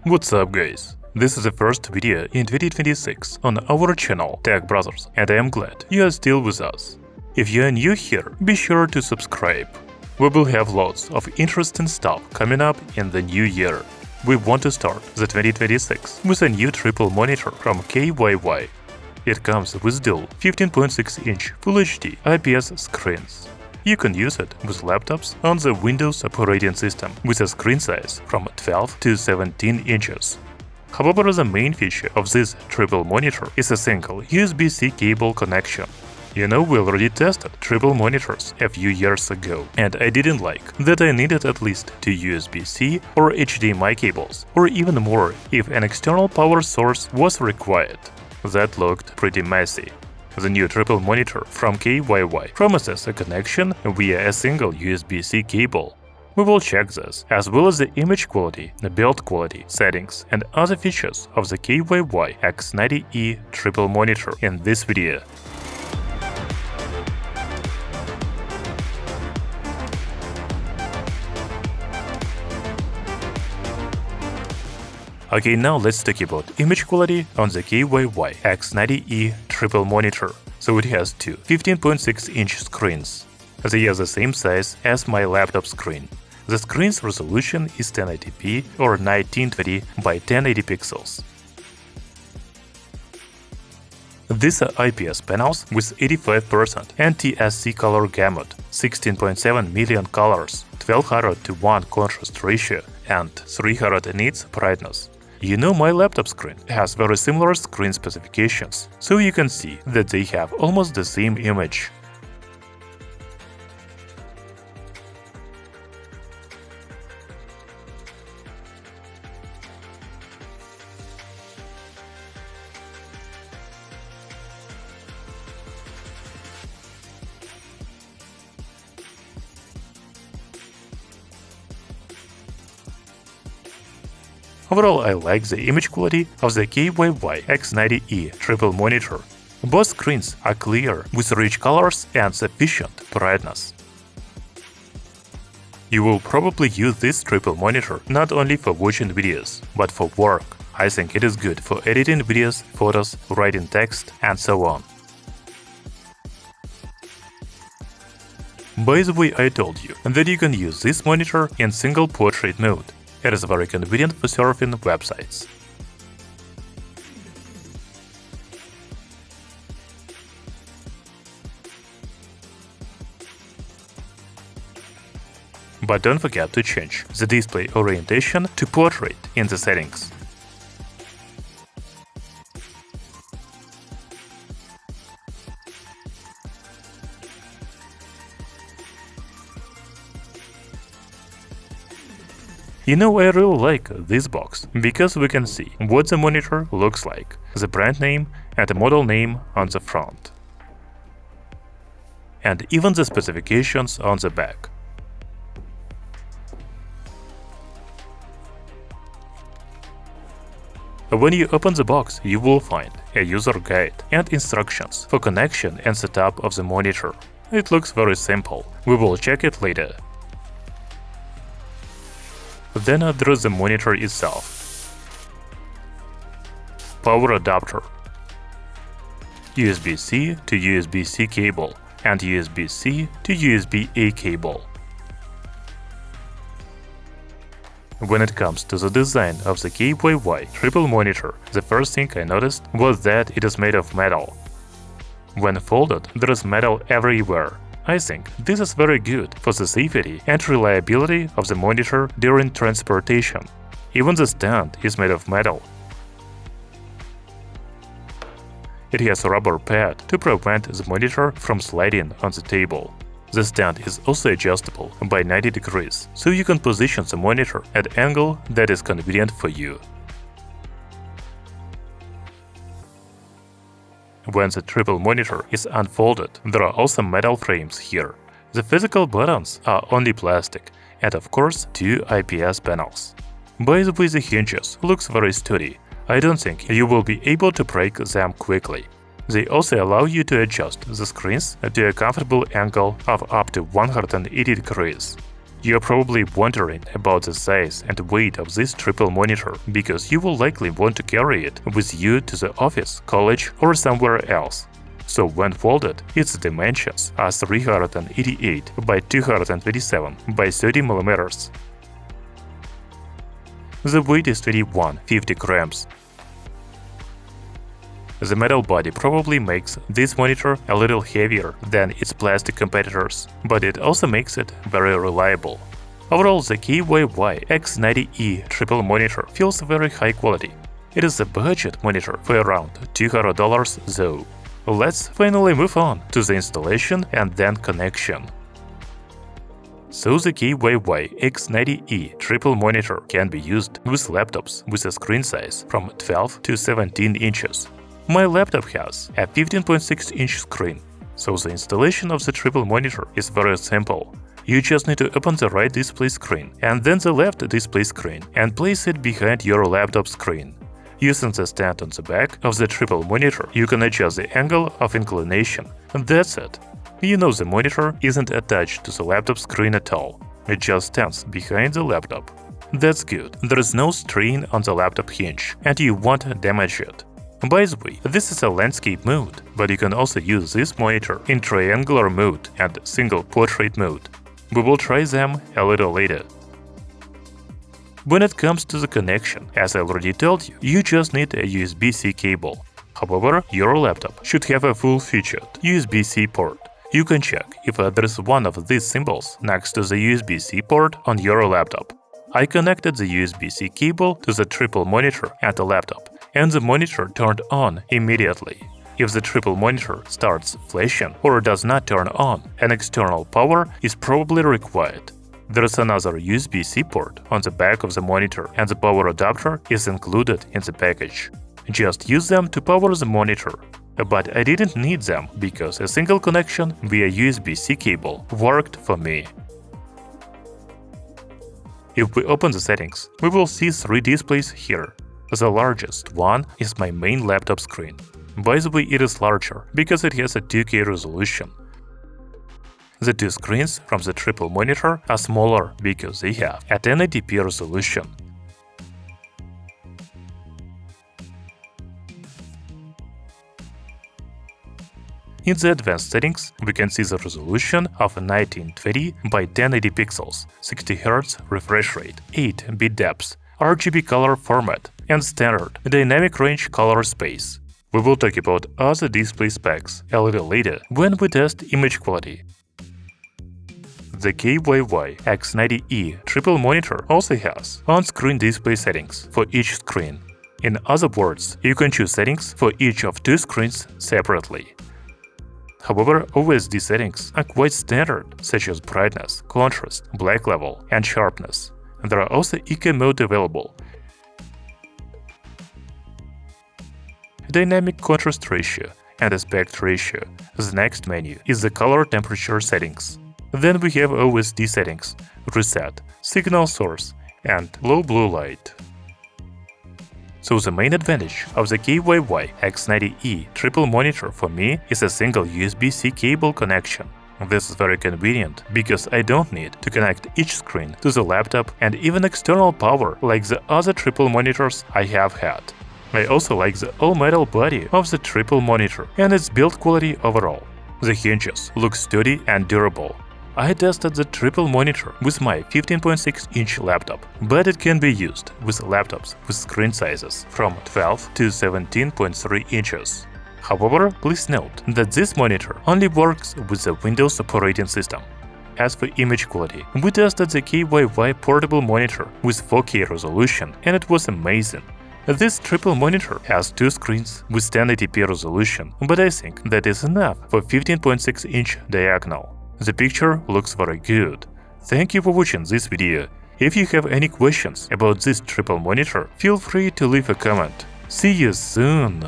What's up guys? This is the first video in 2026 on our channel Tech Brothers, and I am glad you are still with us. If you are new here, be sure to subscribe. We will have lots of interesting stuff coming up in the new year. We want to start the 2026 with a new triple monitor from KYY. It comes with dual 15.6-inch Full HD IPS screens. You can use it with laptops on the Windows operating system with a screen size from 12 to 17 inches. However, the main feature of this triple monitor is a single USB-C cable connection. You know, we already tested triple monitors a few years ago, and I didn't like that I needed at least two USB-C or HDMI cables, or even more if an external power source was required. That looked pretty messy. The new triple monitor from KYY promises a connection via a single USB-C cable. We will check this, as well as the image quality, the build quality, settings, and other features of the KYY X90E triple monitor in this video. Okay, now let's talk about image quality on the KYY X90E triple monitor. So it has two 15.6-inch screens. They are the same size as my laptop screen. The screen's resolution is 1080p or 1920 by 1080 pixels. These are IPS panels with 85% NTSC color gamut, 16.7 million colors, 1200 to 1 contrast ratio, and 300 nits brightness. You know, my laptop screen has very similar screen specifications, so you can see that they have almost the same image. Overall, I like the image quality of the KYY X90E triple monitor. Both screens are clear, with rich colors and sufficient brightness. You will probably use this triple monitor not only for watching videos, but for work. I think it is good for editing videos, photos, writing text, and so on. By the way, I told you that you can use this monitor in single portrait mode. It is very convenient for surfing websites. But don't forget to change the display orientation to portrait in the settings. You know, I really like this box, because we can see what the monitor looks like, the brand name and the model name on the front, and even the specifications on the back. When you open the box, you will find a user guide and instructions for connection and setup of the monitor. It looks very simple, we will check it later. Then there is the monitor itself. Power adapter, USB-C to USB-C cable, and USB-C to USB-A cable. When it comes to the design of the KYY triple monitor, the first thing I noticed was that it is made of metal. When folded, there is metal everywhere. I think this is very good for the safety and reliability of the monitor during transportation. Even the stand is made of metal. It has a rubber pad to prevent the monitor from sliding on the table. The stand is also adjustable by 90 degrees, so you can position the monitor at an angle that is convenient for you. When the triple monitor is unfolded, there are also metal frames here. The physical buttons are only plastic, and of course two IPS panels. By the way, the hinges looks very sturdy. I don't think you will be able to break them quickly. They also allow you to adjust the screens to a comfortable angle of up to 180 degrees. You're probably wondering about the size and weight of this triple monitor because you will likely want to carry it with you to the office, college, or somewhere else. So when folded, its dimensions are 388 by 227 by 30 mm. The weight is 2150 grams. The metal body probably makes this monitor a little heavier than its plastic competitors, but it also makes it very reliable. Overall, the KYY X90E triple monitor feels very high quality. It is a budget monitor for around $200 though. Let's finally move on to the installation and then connection. So the KYY X90E triple monitor can be used with laptops with a screen size from 12 to 17 inches. My laptop has a 15.6-inch screen, so the installation of the triple monitor is very simple. You just need to open the right display screen and then the left display screen and place it behind your laptop screen. Using the stand on the back of the triple monitor, you can adjust the angle of inclination, and that's it. You know the monitor isn't attached to the laptop screen at all, it just stands behind the laptop. That's good, there is no strain on the laptop hinge, and you won't damage it. By the way, this is a landscape mode, but you can also use this monitor in triangular mode and single portrait mode. We will try them a little later. When it comes to the connection, as I already told you, you just need a USB-C cable. However, your laptop should have a full-featured USB-C port. You can check if there is one of these symbols next to the USB-C port on your laptop. I connected the USB-C cable to the triple monitor at the laptop, and the monitor turned on immediately. If the triple monitor starts flashing or does not turn on, an external power is probably required. There is another USB-C port on the back of the monitor, and the power adapter is included in the package. Just use them to power the monitor. But I didn't need them because a single connection via USB-C cable worked for me. If we open the settings, we will see three displays here. The largest one is my main laptop screen. By the way, it is larger because it has a 2K resolution. The two screens from the triple monitor are smaller because they have a 1080p resolution. In the advanced settings, we can see the resolution of 1920 by 1080 pixels, 60 Hz refresh rate, 8-bit depth, RGB color format, and standard dynamic range color space. We will talk about other display specs a little later when we test image quality. The KYY X90E triple monitor also has on-screen display settings for each screen. In other words, you can choose settings for each of two screens separately. However, OSD settings are quite standard, such as brightness, contrast, black level, and sharpness. There are also eco mode available. Dynamic contrast ratio and aspect ratio. The next menu is the color temperature settings. Then we have OSD settings, reset, signal source, and low blue light. So the main advantage of the KYY X90E triple monitor for me is a single USB-C cable connection. This is very convenient because I don't need to connect each screen to the laptop and even external power like the other triple monitors I have had. I also like the all-metal body of the triple monitor and its build quality overall. The hinges look sturdy and durable. I tested the triple monitor with my 15.6-inch laptop, but it can be used with laptops with screen sizes from 12 to 17.3 inches. However, please note that this monitor only works with the Windows operating system. As for image quality, we tested the KYY portable monitor with 4K resolution and it was amazing. This triple monitor has two screens with 1080p resolution, but I think that is enough for 15.6-inch diagonal. The picture looks very good. Thank you for watching this video. If you have any questions about this triple monitor, feel free to leave a comment. See you soon!